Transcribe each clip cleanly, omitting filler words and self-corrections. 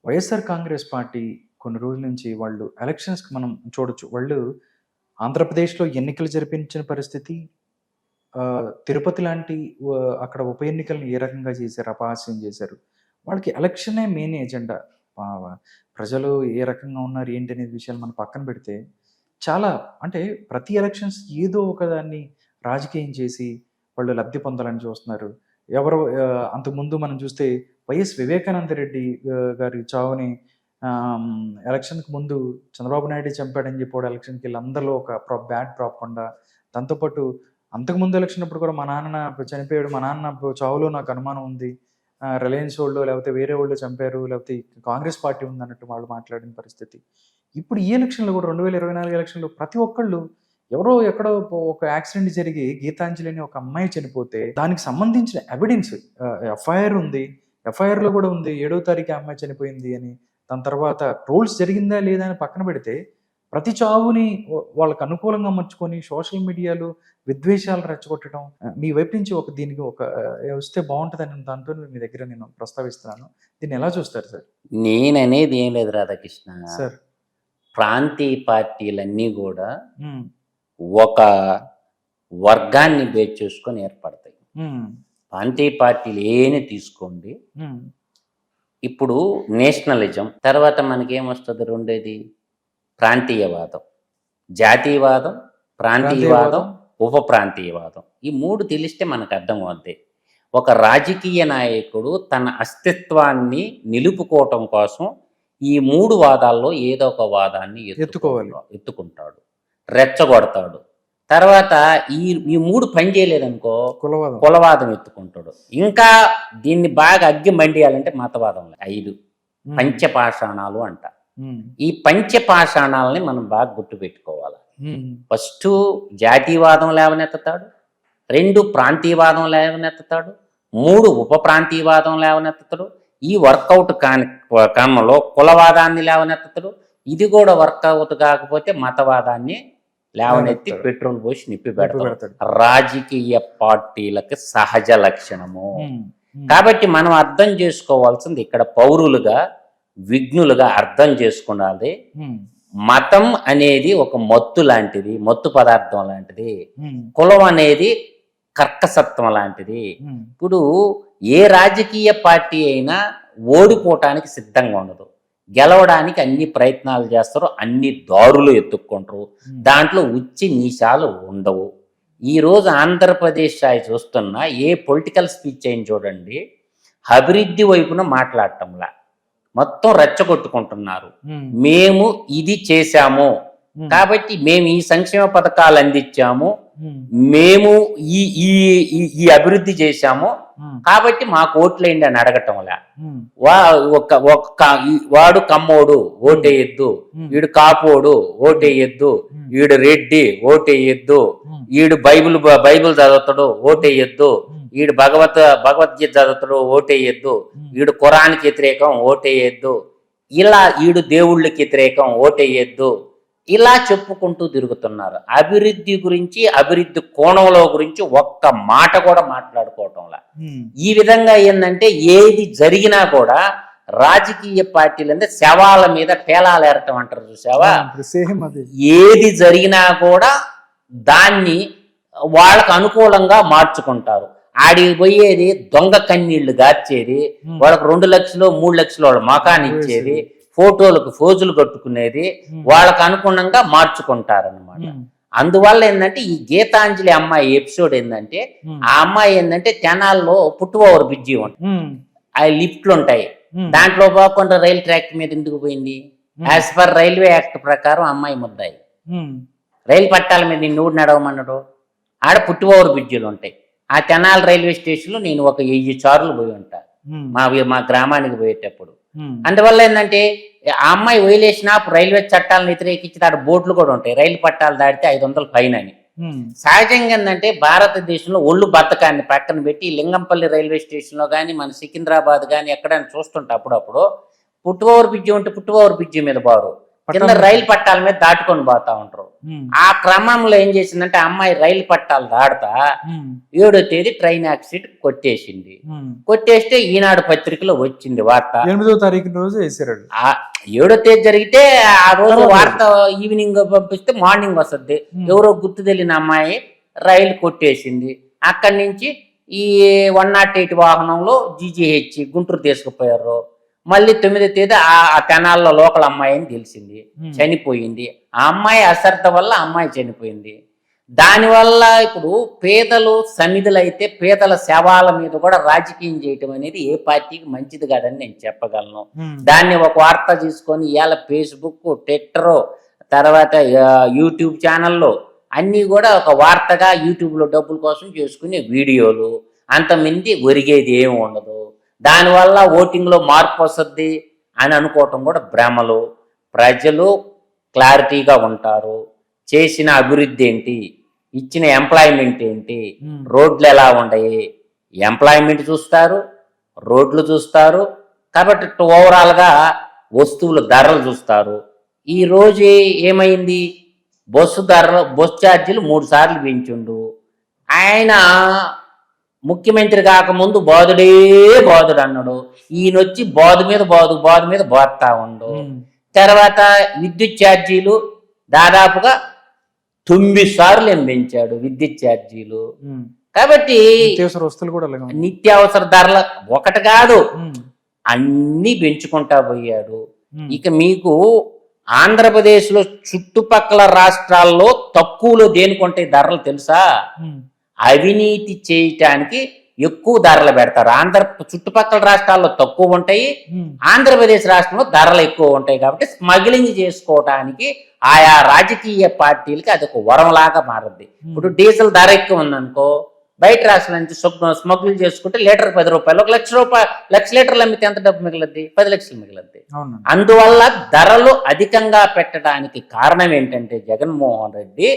YSR Congress party కొన్ని రోజుల నుంచి వాళ్ళు ఎలక్షన్స్‌కి మనం చూడొచ్చు. వాళ్ళు ఆంధ్రప్రదేశ్‌లో ఎన్నికలు జరిపించిన పరిస్థితి, తిరుపతి లాంటి అక్కడ ఉప ఎన్నికలను ఏ రకంగా చేశారు, అపహాస్యం చేశారు. వాళ్ళకి ఎలక్షనే మెయిన్ ఎజెండా. ఆహ్, ప్రజలు ఏ రకంగా ఉన్నారు, ఏంటి అనే విషయాలు మనం పక్కన పెడితే, చాలా అంటే ప్రతి ఎలక్షన్స్ ఏదో ఒకదాన్ని రాజకీయం చేసి వాళ్ళు లబ్ధి పొందాలని చూస్తున్నారు. ఎవరో అంతకుముందు మనం చూస్తే వైఎస్ వివేకానంద రెడ్డి గారి చావుని ఎలక్షన్‌కి ముందు చంద్రబాబు నాయుడే చంపాడని చెప్పి వాడు ఎలక్షన్‌కెళ్ళి అందరిలో ఒక బ్యాడ్ ప్రాపగండా. దాంతో పాటు అంతకుముందు ఎలక్షన్ అప్పుడు కూడా మా నాన్న చనిపోయాడు. మా నాన్న చావులో నాకు అనుమానం ఉంది. రిలయన్స్ వోళ్ళో లేకపోతే వేరే వోళ్ళు చంపారు. లేకపోతే కాంగ్రెస్ పార్టీ ఉందన్నట్టు వాళ్ళు మాట్లాడిన పరిస్థితి. ఇప్పుడు ఈ ఎలక్షన్‌లో కూడా 2024 ఎలక్షన్‌లో ప్రతి ఒక్కళ్ళు ఎవరో ఎక్కడో ఒక యాక్సిడెంట్ జరిగి గీతాంజలి అని ఒక అమ్మాయి చనిపోతే దానికి సంబంధించిన ఎవిడెన్స్ ఎఫ్ఐఆర్ ఉంది. ఎఫ్ఐఆర్‌లో కూడా ఉంది 7వ తారీఖు ఆ అమ్మాయి చనిపోయింది అని. దాని తర్వాత ట్రోల్స్ జరిగిందా లేదా అని పక్కన పెడితే ప్రతి చావుని వాళ్ళకి అనుకూలంగా మర్చుకొని సోషల్ మీడియాలో విద్వేషాలు రెచ్చగొట్టడం, మీ వైపు నుంచి దీనికి వస్తే బాగుంటుందని దాంతో మీ దగ్గర నేను ప్రస్తావిస్తున్నాను. దీన్ని ఎలా చూస్తారు సార్? నేననేది ఏం లేదు రాధాకృష్ణ. సార్, ప్రాంతీయ పార్టీలన్నీ కూడా ఒక వర్గాన్ని బేస్ చేసుకొని ఏర్పడతాయి. ప్రాంతీయ పార్టీలు ఏని తీసుకోండి, ఇప్పుడు నేషనలిజం తర్వాత మనకేమొస్తుంది, రెండేది ప్రాంతీయవాదం, జాతీయవాదం, ప్రాంతీయవాదం, ఉప ప్రాంతీయవాదం. ఈ మూడు తెలిస్తే మనకు అర్థమవుద్ది. ఒక రాజకీయ నాయకుడు తన అస్తిత్వాన్ని నిలుపుకోవటం కోసం ఈ మూడు వాదాల్లో ఏదో ఒక వాదాన్ని ఎత్తుకుంటాడు, రెచ్చగొడతాడు. తర్వాత ఈ మూడు పని చేయలేదనుకో కులవాదం ఎత్తుకుంటాడు. ఇంకా దీన్ని బాగా అగ్గి మండియాలంటే మతవాదం. 5 పంచపాషాణాలు అంట. ఈ పంచపాషాణాలని మనం బాగా గుర్తు పెట్టుకోవాలి. ఫస్ట్ జాతీయవాదం లేవనెత్తుతాడు, 2 ప్రాంతీయవాదం లేవనెత్తుతాడు, 3 ఉప ప్రాంతీయవాదం లేవనెత్తుతాడు. ఈ వర్కౌట్ క్రమంలో కులవాదాన్ని లేవనెత్తుతాడు. ఇది కూడా వర్కౌట్ కాకపోతే మతవాదాన్ని లేవనెత్తి పెట్రోల్ పోసి నిప్పి పెడతాడు. రాజకీయ పార్టీలకు సహజ లక్షణము. కాబట్టి మనం అర్థం చేసుకోవాల్సింది, ఇక్కడ పౌరులుగా విఘ్నులుగా అర్థం చేసుకున్నది, మతం అనేది ఒక మత్తు లాంటిది, మత్తు పదార్థం లాంటిది. కులం అనేది కర్కసత్వం లాంటిది. ఇప్పుడు ఏ రాజకీయ పార్టీ అయినా ఓడిపోవటానికి సిద్ధంగా ఉండదు, గెలవడానికి అన్ని ప్రయత్నాలు చేస్తారు, అన్ని దారులు ఎత్తుక్కుంటారు. దాంట్లో ఉచ్చి నీచాలు ఉండవు. ఈరోజు ఆంధ్రప్రదేశ్ చూస్తున్నా ఏ పొలిటికల్ స్పీచ్ అయిన చూడండి, అభివృద్ధి వైపున మాట్లాడటంలా మొత్తం రెచ్చగొట్టుకుంటున్నారు. మేము ఇది చేశాము కాబట్టి మేము ఈ సంక్షేమ పథకాలు అందించాము, మేము ఈ అభివృద్ధి చేశాము కాబట్టి మాకు ఓట్లేండి అని అడగటంలా. వాడు కమ్మోడు ఓటేయద్దు, వీడు కాపోడు ఓటేయద్దు, వీడు రెడ్డి ఓటేయద్దు, వీడు బైబిల్ చదువుతాడు ఓటేయద్దు, వీడు భగవద్గీత చదువుతాడు ఓటేయద్దు, వీడు ఖురాన్కి వ్యతిరేకం ఓటేయద్దు, ఇలా వీడు దేవుళ్ళకి వ్యతిరేకం ఓటేయద్దు, ఇలా చెప్పుకుంటూ తిరుగుతున్నారు. అభివృద్ధి గురించి, అభివృద్ధి కోణంలో గురించి ఒక్క మాట కూడా మాట్లాడుకోవటంలా. ఈ విధంగా ఏంటంటే ఏది జరిగినా కూడా రాజకీయ పార్టీలు అంటే శవాల మీద పేలాలు ఏరటం అంటారు చూసావా, ఏది జరిగినా కూడా దాన్ని వాళ్ళకు అనుకూలంగా మార్చుకుంటారు. ఆడికి పోయేది దొంగ కన్నీళ్లు గార్చేది, వాళ్ళకి 2 లక్షలు 3 లక్షలు వాళ్ళ మకాన్ని ఇచ్చేది, ఫోటోలకు ఫోజులు కట్టుకునేది, వాళ్ళకు అనుగుణంగా మార్చుకుంటారనమాట. అందువల్ల ఏంటంటే ఈ గీతాంజలి అమ్మాయి ఎపిసోడ్ ఏంటంటే, ఆ అమ్మాయి ఏంటంటే తెనాల్లో పుట్టువోవర్ బ్రిడ్జి ఉంటుంది, ఆ లిఫ్ట్లు ఉంటాయి, దాంట్లో పోకుండా రైల్ ట్రాక్ మీద ఎందుకు పోయింది? యాజ్ పర్ రైల్వే యాక్ట్ ప్రకారం అమ్మాయి ముద్దాయి. రైలు పట్టాల మీద నిన్ను నడవమన్నాడు. ఆడ పుట్టువోవర్ బ్రిడ్జిలు ఉంటాయి. ఆ తెనాలి రైల్వే స్టేషన్లో నేను ఒక 1000 సార్లు పోయి ఉంటా మా గ్రామానికి పోయేటప్పుడు. అందువల్ల ఏంటంటే ఆ అమ్మాయి వదిలేసిన రైల్వే చట్టాలను వ్యతిరేకించి ఆడ బోర్డులు కూడా ఉంటాయి, రైలు పట్టాలు దాటితే 500 ఫైన్ అని. సహజంగా ఏంటంటే భారతదేశంలో ఒళ్ళు బతకాన్ని పక్కన పెట్టి లింగంపల్లి రైల్వే స్టేషన్లో కానీ మన సికింద్రాబాద్ కానీ ఎక్కడైనా చూస్తుంటే అప్పుడప్పుడు పుట్టువోవర్ బ్రిడ్జి ఉంటే పుట్టువోవర్ బ్రిడ్జి మీద బారు, కింద రైలు పట్టాల మీద దాటుకొని పోతా ఉంటారు. ఆ క్రమంలో ఏం చేసిందంటే అమ్మాయి రైలు పట్టాలు దాడుతా 7వ తేదీ ట్రైన్ యాక్సిడెంట్ కొట్టేసింది. కొట్టేస్తే ఈనాడు పత్రికలో వచ్చింది వార్త. 8వ తారీఖు రోజు వేసారు. 7వ తేదీ జరిగితే ఆ రోజు వార్త ఈవినింగ్ పంపిస్తే మార్నింగ్ వస్తుంది. ఎవరో గుర్తు తెలియని అమ్మాయి రైలు కొట్టేసింది. అక్కడి నుంచి ఈ 108 వాహనంలో జీజీహెచ్ గుంటూరు తీసుకుపోయారు. మళ్ళీ 9వ తేదీ ఆ తెనాల్లో లోకల్ అమ్మాయి అని తెలిసింది, చనిపోయింది. ఆ అమ్మాయి అశ్రద్ధ వల్ల అమ్మాయి చనిపోయింది. దానివల్ల ఇప్పుడు పేదలు సమిధులు అయితే పేదల శవాల మీద కూడా రాజకీయం చేయటం అనేది ఏ పార్టీకి మంచిది కాదని నేను చెప్పగలను. దాన్ని ఒక వార్త తీసుకొని ఇవాళ ఫేస్బుక్, ట్విట్టర్, తర్వాత యూట్యూబ్ ఛానల్లో అన్నీ కూడా ఒక వార్తగా యూట్యూబ్లో డబ్బుల కోసం చేసుకునే వీడియోలు, అంతమంది ఒరిగేది ఏమి ఉండదు. దానివల్ల ఓటింగ్లో మార్పు వస్తుంది అని అనుకోవటం కూడా భ్రమలు. ప్రజలు క్లారిటీగా ఉంటారు. చేసిన అభివృద్ధి ఏంటి, ఇచ్చిన ఎంప్లాయ్మెంట్ ఏంటి, రోడ్లు ఎలా ఉన్నాయి, ఎంప్లాయ్మెంట్ చూస్తారు, రోడ్లు చూస్తారు. కాబట్టి ఓవరాల్గా వస్తువుల ధరలు చూస్తారు. ఈ రోజు ఏమైంది, బస్సు ఛార్జీలు 3 సార్లు పెంచుండు. ఆయన ముఖ్యమంత్రి కాకముందు బాధుడే బాధుడు అన్నాడు. ఈయనొచ్చి బాధు మీద బాధుతా ఉండు. తర్వాత విద్యుత్ ఛార్జీలు దాదాపుగా 9 సార్లు ఏం పెంచాడు విద్యుత్ ఛార్జీలు. కాబట్టి నిత్యావసర ధరలు ఒకటి కాదు, అన్ని పెంచుకుంటా పోయాడు. ఇక మీకు ఆంధ్రప్రదేశ్ లో చుట్టుపక్కల రాష్ట్రాల్లో తక్కువలో దేనికొంటాయి ధరలు తెలుసా? అవినీతి చేయటానికి ఎక్కువ ధరలు పెడతారు. చుట్టుపక్కల రాష్ట్రాల్లో తక్కువ ఉంటాయి, ఆంధ్రప్రదేశ్ రాష్ట్రంలో ధరలు ఎక్కువ ఉంటాయి. కాబట్టి స్మగ్లింగ్ చేసుకోవటానికి ఆయా రాజకీయ పార్టీలకి అది ఒక వరంలాగా మారుద్ది. ఇప్పుడు డీజిల్ ధర ఎక్కువ ఉందనుకో, బయట రాష్ట్రాల నుంచి స్మగ్లింగ్ చేసుకుంటే లీటర్ 10 రూపాయలు, 1,00,000 లీటర్లు అమ్మితే ఎంత డబ్బు మిగిలిద్ది? 10 లక్షలు మిగిలిద్ది. అందువల్ల ధరలు అధికంగా పెట్టడానికి కారణం ఏంటంటే జగన్మోహన్ రెడ్డి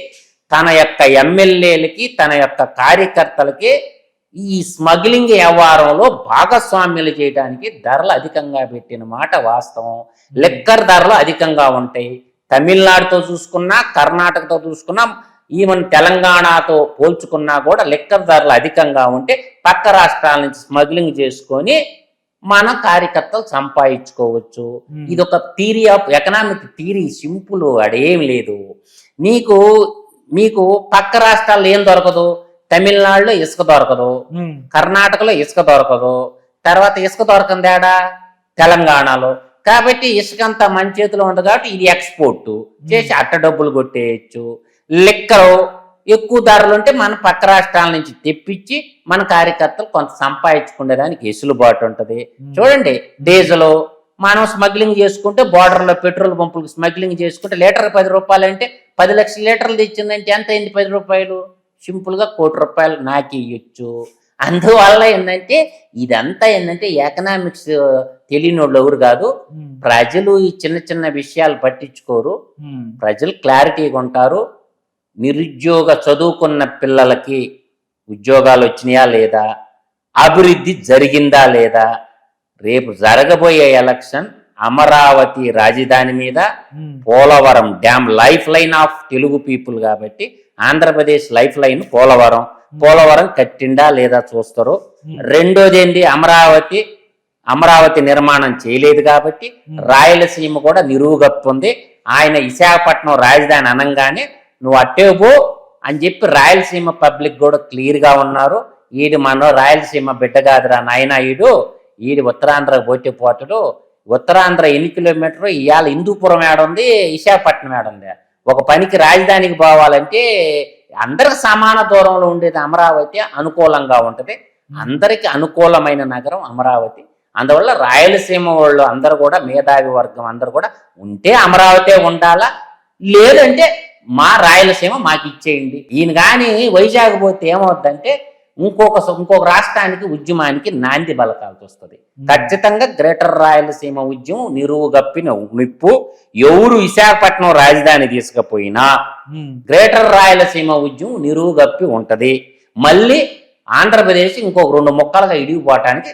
తన యొక్క ఎమ్మెల్యేలకి, తన యొక్క కార్యకర్తలకి ఈ స్మగ్లింగ్ వ్యవహారంలో భాగస్వామ్యాలు చేయడానికి ధరలు అధికంగా పెట్టిన మాట వాస్తవం. లిక్కర్ ధరలు అధికంగా ఉంటాయి. తమిళనాడుతో చూసుకున్నా, కర్ణాటకతో చూసుకున్నా, ఈవెన్ తెలంగాణతో పోల్చుకున్నా కూడా లిక్కర్ ధరలు అధికంగా ఉంటే పక్క రాష్ట్రాల నుంచి స్మగ్లింగ్ చేసుకొని మన కార్యకర్తలు సంపాదించుకోవచ్చు. ఇది ఒక theory of economic theory, simple, అడేం లేదు. మీకు పక్క రాష్ట్రాల్లో ఏం దొరకదు? తమిళనాడులో ఇసుక దొరకదు, కర్ణాటకలో ఇసుక దొరకదు, తర్వాత ఇసుక దొరకందేడా తెలంగాణలో. కాబట్టి ఇసుక అంతా మన చేతిలో ఉంది కాబట్టి ఇది ఎక్స్పోర్ట్ చేసి అట్ట డబ్బులు కొట్టేయచ్చు. లిక్కరు ఎక్కువ ధరలు ఉంటే మన పక్క రాష్ట్రాల నుంచి తెప్పించి మన కార్యకర్తలు కొంత సంపాదించుకునేదానికి వెసులుబాటు ఉంటుంది. చూడండి, డీజిల్ మనం స్మగ్లింగ్ చేసుకుంటే బోర్డర్లో పెట్రోల్ పంపులకు స్మగ్లింగ్ చేసుకుంటే లీటర్ 10 రూపాయలు అంటే 10 లక్షల లీటర్లు తెచ్చిందంటే ఎంత అయింది? 10 రూపాయలు. సింపుల్గా 1 కోటి రూపాయలు నాకు ఇవ్వచ్చు. అందువల్ల ఏంటంటే ఇదంతా ఏంటంటే ఎకనామిక్స్ తెలియని వాళ్ళు ఎవరు కాదు. ప్రజలు ఈ చిన్న చిన్న విషయాలు పట్టించుకోరు. ప్రజలు క్లారిటీగా ఉంటారు. నిరుద్యోగ చదువుకున్న పిల్లలకి ఉద్యోగాలు వచ్చినాయా లేదా, అభివృద్ధి జరిగిందా లేదా, రేపు జరగబోయే ఎలక్షన్ అమరావతి రాజధాని మీద, Polavaram dam life line of Telugu people కాబట్టి ఆంధ్రప్రదేశ్ లైఫ్ లైన్ పోలవరం కట్టిండా లేదా చూస్తారు. రెండోది ఏంటి, అమరావతి నిర్మాణం చేయలేదు కాబట్టి రాయలసీమ కూడా నిరువుగప్పుంది. ఆయన విశాఖపట్నం రాజధాని అనగానే నువ్వు అట్టేపో అని చెప్పి రాయలసీమ పబ్లిక్ కూడా క్లియర్గా ఉన్నారు. ఈడు మన రాయలసీమ బిడ్డ కాదురా నాయన, ఈడు ఉత్తరాంధ్ర పోతాడు. ఉత్తరాంధ్ర ఎన్ని కిలోమీటర్లు? ఇవాళ హిందూపురం ఏడుంది, విశాఖపట్నం ఏడుంది. ఒక పనికి రాజధానికి పోవాలంటే అందరికి సమాన దూరంలో ఉండేది అమరావతి అనుకూలంగా ఉంటుంది. అందరికి అనుకూలమైన నగరం అమరావతి. అందువల్ల రాయలసీమ వాళ్ళు అందరూ కూడా, మేధావి వర్గం అందరూ కూడా ఉంటే అమరావతి ఉండాలా, లేదంటే మా రాయలసీమ మాకు ఇచ్చేయండి. ఈయన కానీ వైజాగ్ పోతే ఏమవుద్దంటే ఇంకొక రాష్ట్రానికి ఉద్యమానికి నాంది బలకాల్సి వస్తుంది. ఖచ్చితంగా గ్రేటర్ రాయలసీమ ఉద్యమం నిరువుగప్పిన నిప్పు. ఎవరు విశాఖపట్నం రాజధాని తీసుకుపోయినా గ్రేటర్ రాయలసీమ ఉద్యమం నిరువుగప్పి ఉంటది. మళ్ళీ ఆంధ్రప్రదేశ్ ఇంకొక 2 ముక్కలుగా ఇడిగిపోవటానికి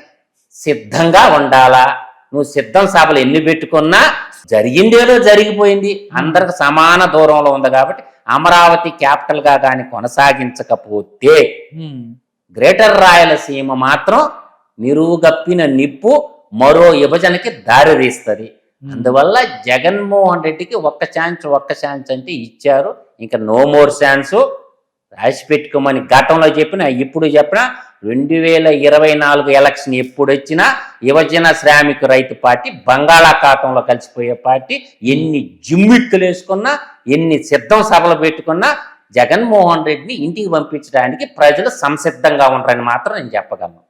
సిద్ధంగా ఉండాలా. నువ్వు సిద్ధం సభలు ఎన్ని పెట్టుకున్నా జరిగిందేదో జరిగిపోయింది, అందరికి సమాన దూరంలో ఉంది కాబట్టి అమరావతి క్యాపిటల్ గా కానీ కొనసాగించకపోతే గ్రేటర్ రాయలసీమ మాత్రం నిరువుగప్పిన నిప్పు మరో విభజనకి దారి తీస్తుంది. అందువల్ల జగన్మోహన్ రెడ్డికి ఒక్క ఛాన్స్ అంటే ఇచ్చారు, ఇంకా నో మోర్ ఛాన్స్. రాసి పెట్టుకోమని గతంలో చెప్పినా ఇప్పుడు చెప్పినా 2024 ఎలక్షన్ ఎప్పుడు వచ్చినా యువజన శ్రామిక రైతు పార్టీ బంగాళాఖాతంలో కలిసిపోయే పార్టీ. ఎన్ని జిమ్మిక్కులు వేసుకున్నా, ఎన్ని సిద్ధం సభలు పెట్టుకున్నా జగన్మోహన్ రెడ్డిని ఇంటికి పంపించడానికి ప్రజలు సంసిద్ధంగా ఉంటారని మాత్రం నేను చెప్పగలను.